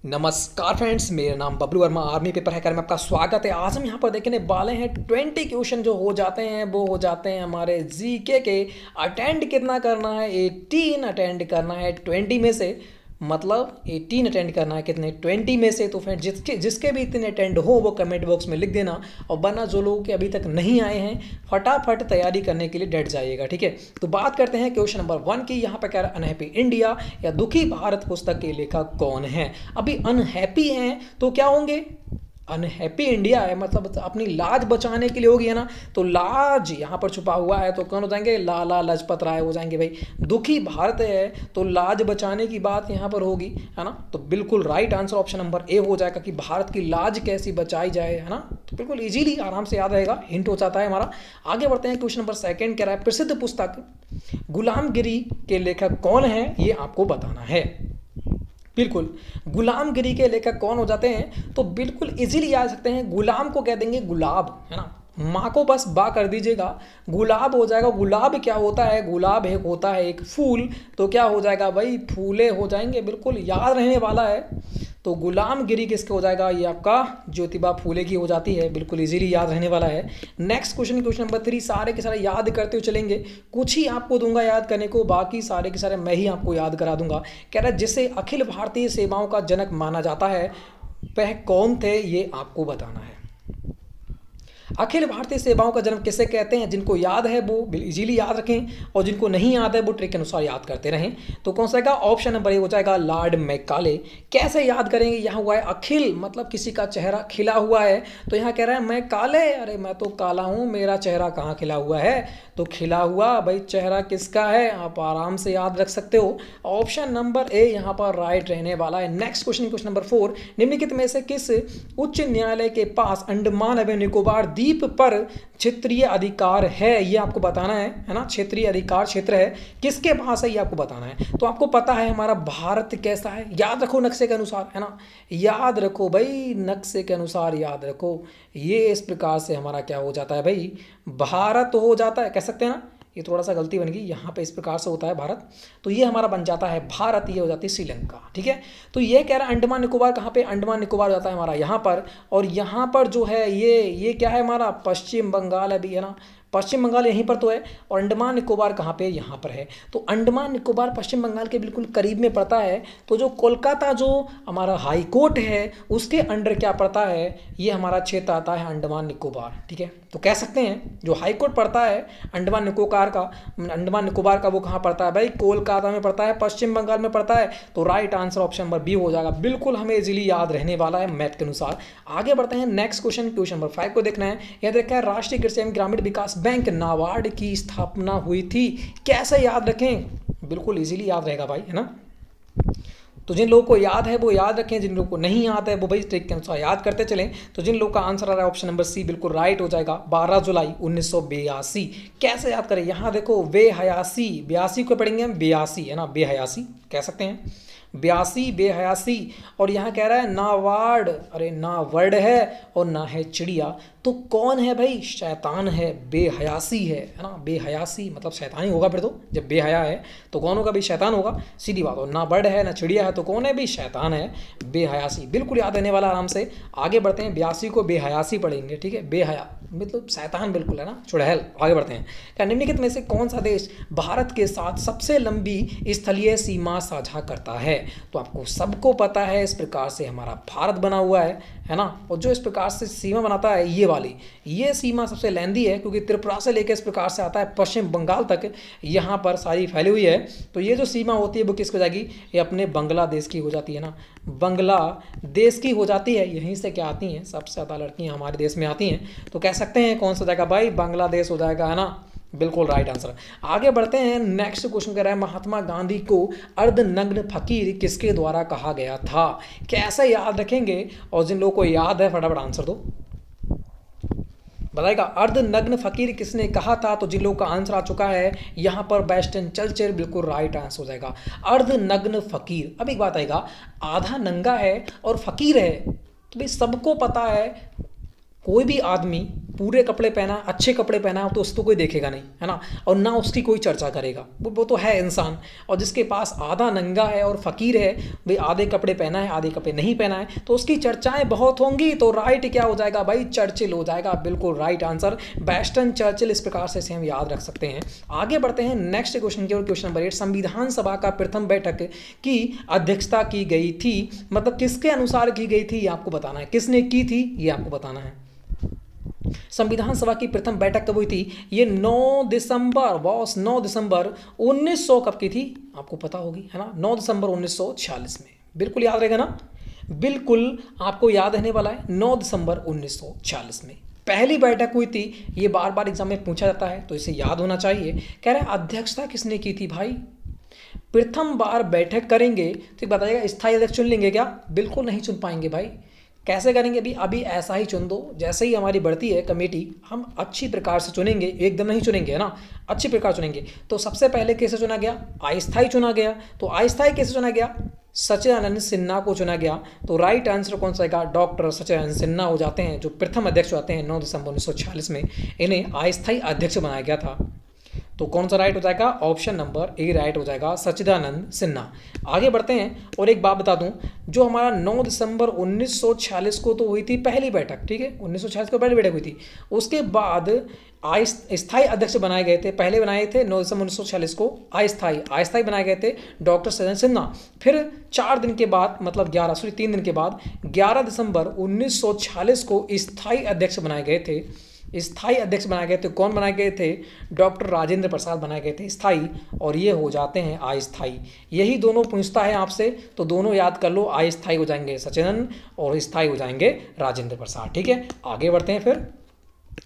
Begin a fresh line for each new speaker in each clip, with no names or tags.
नमस्कार फ्रेंड्स, मेरा नाम Bablu Verma army paper hacker में आपका स्वागत है। आज हम यहाँ पर देखने वाले हैं 20 क्वेश्चन जो हो जाते हैं वो हो जाते हैं हमारे जीके के। अटेंड कितना करना है? 18 अटेंड करना है 20 में से, मतलब 18 अटेंड करना है कितने 20 में से। तो फ्रेंड जिसके जिसके भी इतने अटेंड हो वो कमेंट बॉक्स में लिख देना, और वरना जो लोग के अभी तक नहीं आए हैं फटाफट तैयारी करने के लिए डट जाइएगा, ठीक है। तो बात करते हैं क्वेश्चन नंबर 1 की। यहाँ पर कह रहा है अनहैप्पी इंडिया या दुखी भारत पुस्तक के लेखक कौन है। अभी अनहैप्पी हैं तो क्या होंगे? अनहैप्पी इंडिया है मतलब अपनी लाज बचाने के लिए होगी, है ना। तो लाज यहाँ पर छुपा हुआ है तो कौन हो जाएंगे? लाला लाजपत राय हो जाएंगे भाई। दुखी भारत है तो लाज बचाने की बात यहाँ पर होगी, है ना। तो बिल्कुल right answer option number A हो जाएगा कि भारत की लाज कैसी बचाई जाए, है ना। तो बिल्कुल इजीली आराम से याद रहेगा, हिंट हो जाता है हमारा। आगे बढ़ते हैं। क्वेश्चन नंबर 2 कह रहा है प्रसिद्ध पुस्तक गुलामगिरी के लेखक कौन है, ये आपको बताना है। बिल्कुल गुलामगिरी के लेखक कौन हो जाते हैं तो बिल्कुल इजीली याद सकते हैं। गुलाम को कह देंगे गुलाब, है ना। माँ को बस बा कर दीजिएगा, गुलाब हो जाएगा। गुलाब क्या होता है? गुलाब एक होता है एक फूल, तो क्या हो जाएगा भाई? फूले हो जाएंगे। बिल्कुल याद रहने वाला है। तो गुलामगिरी किसके हो जाएगा? ये आपका ज्योतिबा फूले की हो जाती है। बिल्कुल इजीली याद रहने वाला है। नेक्स्ट क्वेश्चन, क्वेश्चन नंबर 3 सारे के सारे याद करते हुए चलेंगे। कुछ ही आपको दूंगा याद करने को, बाकी सारे के सारे मैं ही आपको याद करा दूंगा। कह रहा है जिसे अखिल भारतीय सेवाओं का जनक माना जाता है वह कौन थे, ये आपको बताना है। अखिल भारतीय सेवाओं का जन्म किसे कहते हैं? जिनको याद है वो इजीली याद रखें, और जिनको नहीं याद है वो ट्रिक के अनुसार याद करते रहें। तो कौन सा आएगा? ऑप्शन नंबर ए हो जाएगा लॉर्ड मैकाले। कैसे याद करेंगे? यहाँ हुआ है अखिल, मतलब किसी का चेहरा खिला हुआ है, तो यहाँ कह रहा है मैं काले, अरे मैं तो काला हूँ, मेरा चेहरा कहाँ खिला हुआ है? तो खिला हुआ भाई चेहरा किसका है? आप आराम से याद रख सकते हो। ऑप्शन नंबर ए यहाँ पर राइट रहने वाला है। नेक्स्ट क्वेश्चन, क्वेश्चन नंबर 4 निम्नलिखित में से किस उच्च न्यायालय के पास अंडमान एवं निकोबार द्वीप पर क्षेत्रीय अधिकार है, ये आपको बताना है ना। क्षेत्रीय अधिकार क्षेत्र है, किसके पास है ये आपको बताना है। तो आपको पता है हमारा भारत कैसा है, याद रखो नक्शे के अनुसार, है ना। याद रखो भाई, नक्शे के अनुसार याद रखो। ये इस प्रकार से हमारा क्या हो जाता है भाई? भारत हो जाता है, कह सकते हैं ना। ये थोड़ा सा गलती बन गई, यहाँ पे इस प्रकार से होता है भारत, तो ये हमारा बन जाता है भारत, ये हो जाती है श्रीलंका, ठीक है। तो ये कह रहा है अंडमान निकोबार कहाँ पे? अंडमान निकोबार जाता है हमारा यहाँ पर, और यहाँ पर जो है ये क्या है हमारा? पश्चिम बंगाल अभी, है ना। पश्चिम बंगाल यहीं पर तो है, और अंडमान निकोबार कहाँ पे? यहाँ पर है। तो अंडमान निकोबार पश्चिम बंगाल के बिल्कुल करीब में पड़ता है। तो जो कोलकाता जो हमारा हाई कोर्ट है उसके अंडर क्या पड़ता है? ये हमारा क्षेत्र आता है अंडमान निकोबार, ठीक है। तो कह सकते हैं जो हाई कोर्ट पड़ता है अंडमान निकोबार का वो कहाँ पड़ता है भाई? कोलकाता में पड़ता है, पश्चिम बंगाल में पड़ता है। तो right answer option number B हो जाएगा। बिल्कुल हमें इजीली याद रहने वाला है मैथ के अनुसार। आगे बढ़ते हैं। नेक्स्ट क्वेश्चन, क्वेश्चन नंबर 5 को देखना है। यह देखा है राष्ट्रीय कृषि एवं ग्रामीण विकास बैंक नाबार्ड की स्थापना हुई थी, कैसे याद रखें? बिल्कुल इजीली याद रहेगा भाई, है ना। तो जिन लोगों को याद है वो याद रखें, जिन लोगों को नहीं याद है वो भाई ट्रिक के अनुसार याद करते चलें। तो जिन लोगों का आंसर आ रहा है ऑप्शन नंबर सी बिल्कुल राइट हो जाएगा, 12 जुलाई 1982। कैसे याद करें? यहाँ देखो बेहयासी, 82 को पढ़ेंगे हम 82, है ना। बेहयासी कह सकते हैं, 82 बेहयासी। और यहाँ कह रहा है नावार्ड, अरे ना वर्ड है और ना है चिड़िया, तो कौन है भाई? शैतान है, बेहयासी है ना। बेहयासी मतलब शैतान ही होगा फिर तो, जब बेहया है तो कौन होगा भाई? शैतान होगा, सीधी बात हो। ना बर्ड है ना चिड़िया है तो कौन है भाई? शैतान है, बेहयासी। बिल्कुल याद रहने वाला आराम से। आगे बढ़ते हैं। 82 को बेहयासी पढ़ेंगे, ठीक है। बेहया मतलब शैतान बिल्कुल, है ना, चुड़ैल। आगे बढ़ते हैं। क्या निम्नलिखित में से कौन सा देश भारत के साथ सबसे लंबी स्थलीय सीमा साझा करता है? तो आपको सबको पता है इस प्रकार से हमारा भारत बना हुआ है ना। और जो इस प्रकार से सीमा बनाता है ये वाली, ये सीमा सबसे लेंदी है, क्योंकि त्रिपुरा से लेकर इस प्रकार से आता है पश्चिम बंगाल तक, यहाँ पर सारी फैली हुई है। तो ये जो सीमा होती है वो किसकी हो जाएगी? ये अपने बांग्लादेश की हो जाती है ना, बांग्लादेश की हो जाती है। यहीं से क्या आती हैं? सबसे ज़्यादा लड़कियाँ हमारे देश में आती हैं। तो कह सकते हैं कौन सा जाएगा भाई? बांग्लादेश हो जाएगा, है ना। बिल्कुल राइट आंसर। आगे बढ़ते हैं। नेक्स्ट क्वेश्चन कह रहा है महात्मा गांधी को अर्धनग्न फकीर किसके द्वारा कहा गया था? कैसे याद रखेंगे? और जिन लोगों को याद है फटाफट आंसर दो, बताएगा अर्धनग्न फकीर किसने कहा था। तो जिन लोगों का आंसर आ चुका है यहाँ पर वेस्टर्न चर्चिल, बिल्कुल राइट आंसर हो जाएगा अर्धनग्न फकीर। अब एक बात आएगा, आधा नंगा है और फकीर है, तो भाई सबको पता है कोई भी आदमी पूरे कपड़े पहना, अच्छे कपड़े पहना तो उसको कोई देखेगा नहीं, है ना, और ना उसकी कोई चर्चा करेगा, वो तो है इंसान। और जिसके पास आधा नंगा है और फ़कीर है, भाई आधे कपड़े पहना है आधे कपड़े नहीं पहना है, तो उसकी चर्चाएं बहुत होंगी, तो राइट क्या हो जाएगा भाई, चर्चिल हो जाएगा, बिल्कुल राइट आंसर बैस्टन चर्चिल। इस प्रकार से इसे हम याद रख सकते हैं। आगे बढ़ते हैं नेक्स्ट क्वेश्चन की ओर। क्वेश्चन नंबर 8, संविधान सभा का प्रथम बैठक की अध्यक्षता की गई थी, मतलब किसके अनुसार की गई थी ये आपको बताना है, किसने की थी ये आपको बताना है। संविधान सभा की प्रथम बैठक कब हुई थी, ये 9 दिसंबर बॉस, 9 दिसंबर 1900 कब की थी आपको पता होगी, है ना, 9 दिसंबर 1946 में। बिल्कुल याद रहेगा ना, बिल्कुल आपको याद रहने वाला है, 9 दिसंबर 1946 में पहली बैठक हुई थी। ये बार बार एग्जाम में पूछा जाता है तो इसे याद होना चाहिए। कह रहे हैं अध्यक्षता किसने की थी भाई, प्रथम बार बैठक करेंगे तो बताइएगा स्थायी अध्यक्ष चुन लेंगे क्या, बिल्कुल नहीं चुन पाएंगे भाई। कैसे करेंगे, अभी ऐसा ही चुन दो, जैसे ही हमारी बढ़ती है कमेटी हम अच्छी प्रकार से चुनेंगे, एकदम नहीं चुनेंगे, है ना, अच्छी प्रकार चुनेंगे। तो सबसे पहले कैसे चुना गया, अस्थायी चुना गया। तो अस्थायी कैसे चुना गया, सच्चिदानंद सिन्हा को चुना गया। तो राइट आंसर कौन सा आएगा, डॉक्टर सच्चिदानंद सिन्हा हो जाते हैं जो प्रथम अध्यक्ष होते हैं 9 दिसंबर 1946 में, इन्हें अस्थायी अध्यक्ष बनाया गया था। तो कौन सा राइट हो जाएगा, ऑप्शन नंबर ए राइट हो जाएगा, सच्चिदानंद सिन्हा। आगे बढ़ते हैं और एक बात बता दूं, जो हमारा 9 दिसंबर 1946 को तो हुई थी पहली बैठक, ठीक है, 1946 को पहली बैठक हुई थी। उसके बाद स्थायी अध्यक्ष बनाए गए थे, पहले बनाए थे 9 दिसंबर 1946 को अस्थायी बनाए गए थे डॉक्टर सच्चिदानंद सिन्हा। फिर 4 दिन के बाद, मतलब 3 दिन के बाद 11 दिसंबर 1946 को स्थायी अध्यक्ष बनाए गए थे। स्थायी अध्यक्ष बनाए गए थे, कौन बनाए गए थे, डॉक्टर राजेंद्र प्रसाद बनाए गए थे स्थायी, और ये हो जाते हैं अस्थायी। यही दोनों पूछता है आपसे तो दोनों याद कर लो, अस्थायी हो जाएंगे सच्चिदानंद और स्थायी हो जाएंगे राजेंद्र प्रसाद। ठीक है, आगे बढ़ते हैं। फिर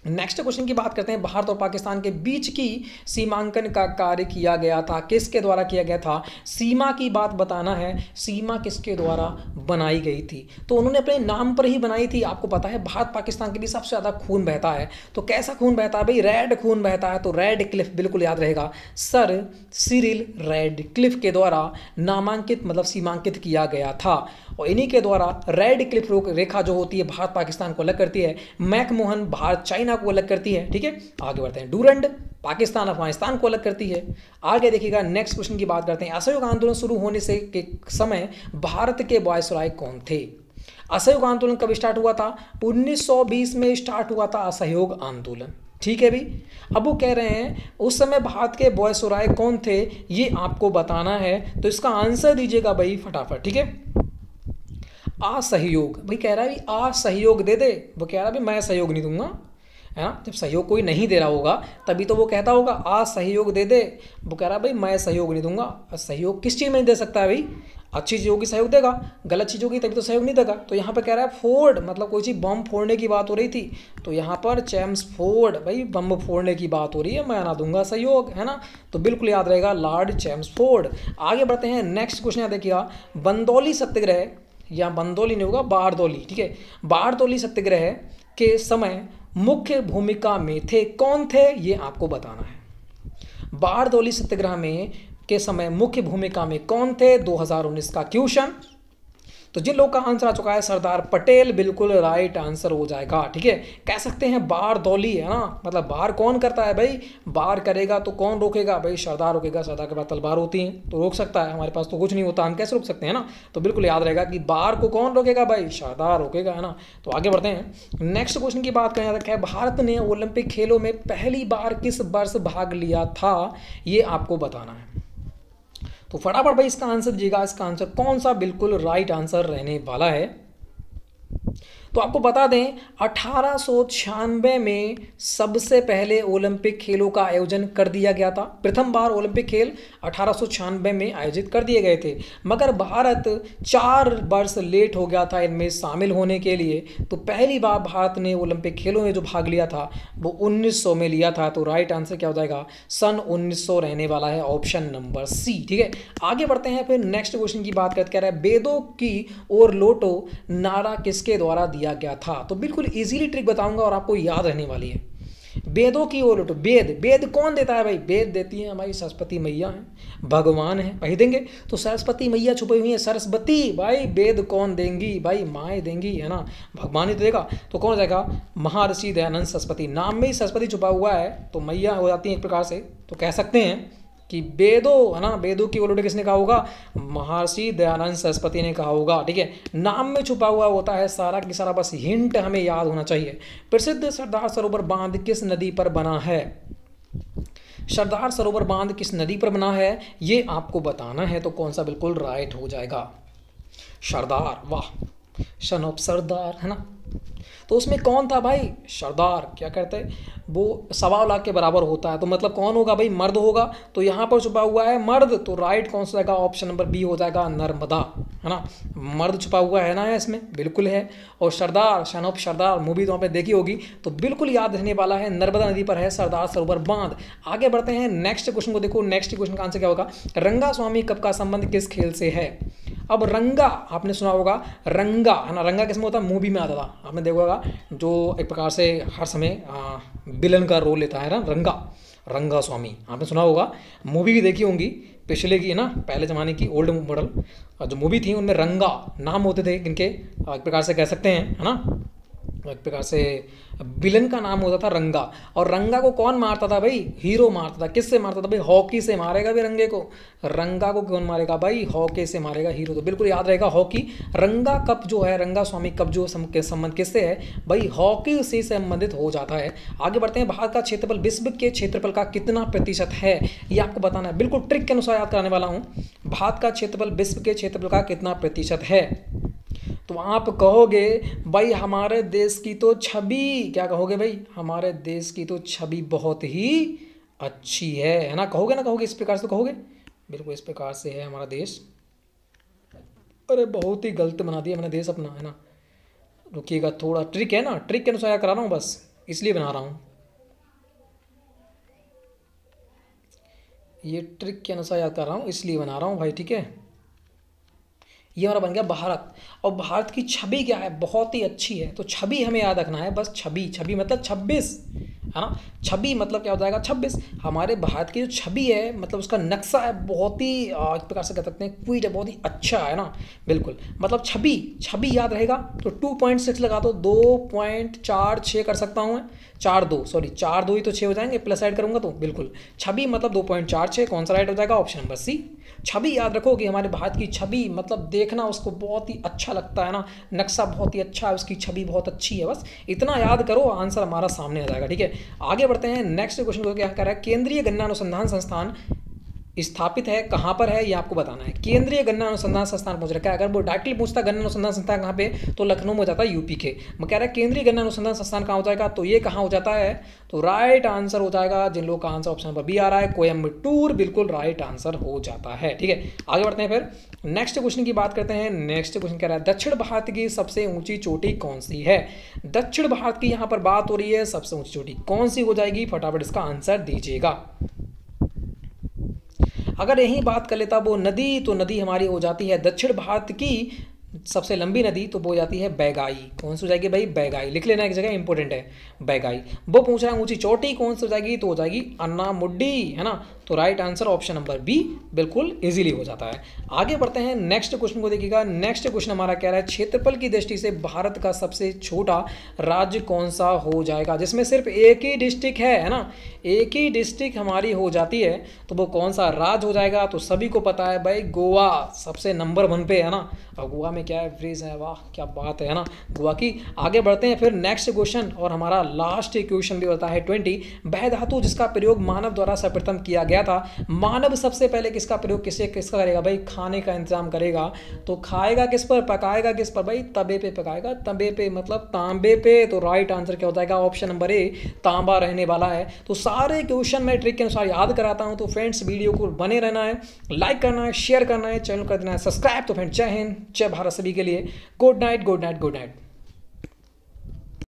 नेक्स्ट क्वेश्चन की बात करते हैं। भारत और पाकिस्तान के बीच की सीमांकन का कार्य किया गया था, किसके द्वारा किया गया था, सीमा की बात बताना है, सीमा किसके द्वारा बनाई गई थी। तो उन्होंने अपने नाम पर ही बनाई थी। आपको पता है भारत पाकिस्तान के बीच सबसे ज़्यादा खून बहता है, तो कैसा खून बहता है भाई, रेड खून बहता है। तो रेड क्लिफ बिल्कुल याद रहेगा, सर सिरिल रेड क्लिफ के द्वारा नामांकित मतलब सीमांकित किया गया था, और इन्हीं के द्वारा रेड क्लिफ रेखा जो होती है भारत पाकिस्तान को अलग करती है, मैकमोहन भारत चाइना को अलग करती है। ठीक है, आगे बढ़ते हैं। डूरंड पाकिस्तान अफगानिस्तान को अलग करती है। आगे देखिएगा, नेक्स्ट क्वेश्चन की बात करते हैं। असहयोग आंदोलन शुरू होने से के समय भारत के वायसराय कौन थे। असहयोग आंदोलन कब स्टार्ट हुआ था, 1920 में स्टार्ट हुआ था असहयोग आंदोलन। ठीक है भी, अब वो कह रहे हैं उस समय भारत के वायसराय कौन थे, ये आपको बताना है। तो इसका आंसर दीजिएगा भाई फटाफट। ठीक है, असहयोग, भाई कह रहा है असहयोग दे दे, वो कह रहा है मैं सहयोग नहीं दूंगा, है ना। जब सहयोग कोई नहीं दे रहा होगा तभी तो वो कहता होगा असहयोग दे दे, वो कह रहा है भाई मैं सहयोग नहीं दूंगा। सहयोग किस चीज़ में नहीं दे सकता है भाई, अच्छी चीज़ होगी सहयोग देगा, गलत चीज़ होगी तभी तो सहयोग नहीं देगा। तो यहाँ पर कह रहा है फोर्ड, मतलब कोई चीज़ बम फोड़ने की बात हो रही थी, तो यहाँ पर चेम्सफोर्ड, भाई बम फोड़ने की बात हो रही है, मैं ना दूंगा सहयोग, है ना। तो बिल्कुल याद रहेगा लॉर्ड चेम्सफोर्ड। आगे बढ़ते हैं, नेक्स्ट क्वेश्चन यहाँ देखिएगा, बंदौली सत्याग्रह, या बंदौली नहीं होगा बारदौली, ठीक है, बारदौली सत्याग्रह के समय मुख्य भूमिका में थे, कौन थे ये आपको बताना है। बारदौली सत्याग्रह में के समय मुख्य भूमिका में कौन थे, 2019 का क्वेश्चन। तो जिन लोग का आंसर आ चुका है सरदार पटेल, बिल्कुल राइट आंसर हो जाएगा। ठीक है, कह सकते हैं बारदौली, है ना, मतलब बार कौन करता है भाई, बार करेगा तो कौन रोकेगा भाई, सरदार रोकेगा, सरदार के पास तलवार होती है तो रोक सकता है, हमारे पास तो कुछ नहीं होता, हम कैसे रोक सकते हैं ना। तो बिल्कुल याद रहेगा कि बार को कौन रोकेगा भाई, सरदार रोकेगा, है ना। तो आगे बढ़ते हैं, नेक्स्ट क्वेश्चन की बात करें है, भारत ने ओलंपिक खेलों में पहली बार किस वर्ष भाग लिया था, ये आपको बताना है। तो फटाफट भाई इसका आंसर दीजिएगा, इसका आंसर कौन सा बिल्कुल राइट आंसर रहने वाला है। तो आपको बता दें 1896 में सबसे पहले ओलंपिक खेलों का आयोजन कर दिया गया था। प्रथम बार ओलंपिक खेल 1896 में आयोजित कर दिए गए थे, मगर भारत 4 वर्ष लेट हो गया था इनमें शामिल होने के लिए। तो पहली बार भारत ने ओलंपिक खेलों में जो भाग लिया था वो 1900 में लिया था। तो राइट आंसर क्या हो जाएगा, सन 1900 रहने वाला है, ऑप्शन नंबर सी। ठीक है, आगे बढ़ते हैं। फिर नेक्स्ट क्वेश्चन की बात करते हैं, वेदों की ओर लौटो नारा किसके द्वारा दिया गया था। तो बिल्कुल इजीली ट्रिक बताऊंगा और आपको याद रहने वाली है। वेदों की ओर लौटो। वेद, वेद कौन देता है भाई? वेद देती है हमारी सरस्वती मैया है, भगवान है, वही देंगे। तो सरस्वती मैया छुपी हुई है, सरस्वती भाई, वेद कौन देंगी भाई? माएँ देंगी, है ना, भगवान ही तो देगा। तो कौन हो जाएगा? महर्षि दयानंद सरस्वती। नाम में ही सरस्वती छुपा हुआ है तो मैया हो जाती है एक प्रकार से। तो कह सकते हैं कि वेदों, है ना, वेदों की ओर किसने कहा होगा? महर्षि दयानंद सरस्वती ने कहा होगा। ठीक है, नाम में छुपा हुआ होता है सारा की सारा, बस हिंट हमें याद होना चाहिए। प्रसिद्ध सरदार सरोवर बांध किस नदी पर बना है? सरदार सरोवर बांध किस नदी पर बना है ये आपको बताना है। तो कौन सा बिल्कुल राइट हो जाएगा? सरदार, वाह, सन ऑफ सरदार, है ना। तो उसमें कौन था भाई? सरदार। क्या कहते हैं वो? 1.25 लाख के बराबर होता है। तो मतलब कौन होगा भाई? मर्द होगा। तो यहाँ पर छुपा हुआ है मर्द, तो राइट कौन सा जाएगा? ऑप्शन नंबर बी हो जाएगा, नर्मदा, है ना। मर्द छुपा हुआ है ना इसमें, बिल्कुल है। और सरदार, सन ऑफ सरदार मूवी तो आपने देखी होगी, तो बिल्कुल याद रहने वाला है, नर्मदा नदी पर है सरदार सरोवर बांध। आगे बढ़ते हैं नेक्स्ट क्वेश्चन को। देखो नेक्स्ट क्वेश्चन का आंसर क्या होगा? रंगा स्वामी कप का संबंध किस खेल से है? अब रंगा आपने सुना होगा, रंगा, है ना। रंगा किसमें होता है? मूवी में आता था, आपने देखा होगा, जो एक प्रकार से हर समय विलन का रोल लेता है ना, रंगा, रंगा स्वामी, आपने सुना होगा। मूवी भी देखी होंगी पिछले की, है ना, पहले ज़माने की ओल्ड मॉडल जो मूवी थी उनमें रंगा नाम होते थे इनके, एक प्रकार से कह सकते हैं, है ना, एक प्रकार से विलन का नाम होता था रंगा। और रंगा को कौन मारता था भाई? हीरो मारता था। किससे मारता था भाई? हॉकी से मारेगा भी रंगे को। रंगा को कौन मारेगा भाई? हॉकी से मारेगा हीरो। तो बिल्कुल याद रहेगा हॉकी। रंगा कप जो है, रंगा स्वामी कप जो संबंध किससे है भाई? हॉकी से संबंधित हो जाता है। आगे बढ़ते हैं। भारत का क्षेत्रफल विश्व के क्षेत्रफल का कितना प्रतिशत है ये आपको बताना है। बिल्कुल ट्रिक के अनुसार याद कराने वाला हूँ। भारत का क्षेत्रफल विश्व के क्षेत्रफल का कितना प्रतिशत है? तो आप कहोगे भाई हमारे देश की तो छवि, क्या कहोगे भाई? हमारे देश की तो छवि बहुत ही अच्छी है ना, कहोगे ना, कहोगे इस प्रकार से तो कहोगे, बिल्कुल इस प्रकार से है हमारा देश। अरे बहुत ही गलत बना दिया मैंने देश अपना, है ना। रुकिएगा, थोड़ा ट्रिक है ना, ट्रिक के अनुसार याद करा रहा हूँ, बस इसलिए बना रहा हूँ, ये ट्रिक के अनुसार याद कर रहा हूँ, इसलिए बना रहा हूँ भाई। ठीक है, ये हमारा बन गया भारत। और भारत की छवि क्या है? बहुत ही अच्छी है। तो छवि हमें याद रखना है, बस छवि। छवि मतलब 26, है ना। छवि मतलब क्या हो जाएगा? 26। हमारे भारत की जो छवि है, मतलब उसका नक्शा है, बहुत ही एक प्रकार से कह सकते हैं क्विट है, बहुत ही अच्छा है ना, बिल्कुल। मतलब छवि, छवि याद रहेगा तो 2.6 लगा दो, 2.46 कर सकता हूँ मैं, 4 2 ही तो 6 हो जाएंगे, प्लस ऐड करूँगा तो बिल्कुल। छवि मतलब 2.46, कौन सा राइट हो जाएगा? Option number C. छवि याद रखो कि हमारे भारत की छवि, मतलब देखना उसको बहुत ही अच्छा लगता है ना, नक्शा बहुत ही अच्छा है, उसकी छवि बहुत अच्छी है, बस इतना याद करो, आंसर हमारा सामने आ जाएगा। ठीक है, आगे बढ़ते हैं। नेक्स्ट क्वेश्चन को क्या कह रहा है? केंद्रीय गन्ना अनुसंधान संस्थान स्थापित है कहाँ पर है ये आपको बताना है। केंद्रीय गन्ना अनुसंधान संस्थान पूछ रखा है। अगर वो डायरेक्टली पूछता गन्ना अनुसंधान संस्थान कहाँ पे, तो लखनऊ में हो जाता है, यूपी के। मैं कह रहा है केंद्रीय गन्ना अनुसंधान संस्थान कहाँ हो जाएगा, तो ये कहाँ हो जाता है? तो राइट आंसर हो जाएगा, जिन लोगों का आंसर ऑप्शन नंबर बी आ रहा है, कोयम्बटूर, बिल्कुल राइट आंसर हो जाता है। ठीक है, आगे बढ़ते हैं फिर नेक्स्ट क्वेश्चन की बात करते हैं। नेक्स्ट क्वेश्चन कह रहा है दक्षिण भारत की सबसे ऊंची चोटी कौन सी है? दक्षिण भारत की यहाँ पर बात हो रही है, सबसे ऊंची चोटी कौन सी हो जाएगी? फटाफट इसका आंसर दीजिएगा। अगर यही बात कर लेता वो नदी, तो नदी हमारी हो जाती है दक्षिण भारत की सबसे लंबी नदी, तो वो हो जाती है बैगाई। कौन सी हो जाएगी भाई? बैगाई, लिख लेना एक जगह, इंपॉर्टेंट है बैगाई। वो पूछ रहा है ऊंची चोटी कौन सी हो जाएगी, तो हो जाएगी अन्नामुड्डी, है ना। तो right answer option number B, बिल्कुल इजीली हो जाता है। आगे बढ़ते हैं नेक्स्ट क्वेश्चन को देखिएगा। नेक्स्ट क्वेश्चन हमारा कह रहा है क्षेत्रफल की दृष्टि से भारत का सबसे छोटा राज्य कौन सा हो जाएगा, जिसमें सिर्फ एक ही डिस्ट्रिक्ट है ना, एक ही डिस्ट्रिक्ट हमारी हो जाती है, तो वो कौन सा राज्य हो जाएगा? तो सभी को पता है भाई, गोवा सबसे नंबर 1 पे है ना। और गोवा में क्या एवरेज है, वाह क्या बात है ना गोवा की। आगे बढ़ते हैं फिर नेक्स्ट क्वेश्चन, और हमारा लास्ट क्वेश्चन भी होता है 20। वह धातु जिसका प्रयोग मानव द्वारा सर्वप्रथम किया गया था, मानव सबसे पहले किसका प्रयोग किसका करेगा भाई? खाने का इंतजाम करेगा। तो खाएगा किस पर, पकाएगा किस पर भाई? तवे पे पकाएगा, तवे पे मतलब तांबे पे। तो राइट आंसर क्या हो जाएगा? ऑप्शन नंबर ए, तांबा रहने वाला है। तो सारे क्वेश्चन मैं ट्रिक के अनुसार याद कराता हूं। तो फ्रेंड्स वीडियो को बने रहना है, लाइक करना है, शेयर करना है, चैनल कर देना है सब्सक्राइब। तो फ्रेंड्स जय हिंद, जय भारत सभी के लिए। Good night, good night, good night.